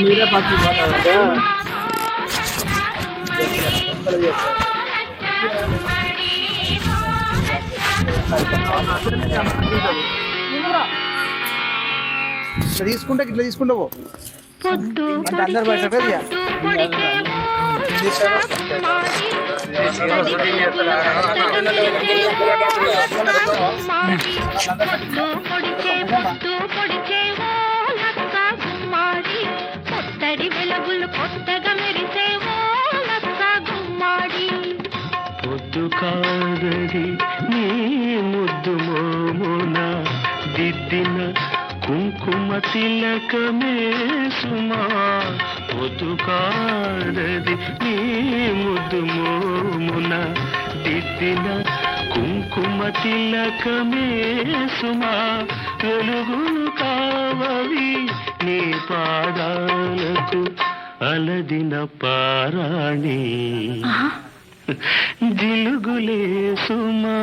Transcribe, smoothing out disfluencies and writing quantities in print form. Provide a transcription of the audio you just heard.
మీరే పచ్చి తీసుకుంటే ఇట్లా తీసుకుంటావు అంటే అందరు బయట కొత్తడి వెలుగులు కొత్తగా మెరిసేవో లక్క గుమ్మాడి పొద్దు కాదడి నీ ముద్దు మోమున దిద్దిన కుంకుమ తిలకమే సుమా పొద్దు కాదడి నీ ముద్దు మోమున దిద్దిన కుంకుమ తిలకమే సుమా వెలుగులు కావవి నీ పాదాలకు అలదిన పారాణి జిలుగులే సుమా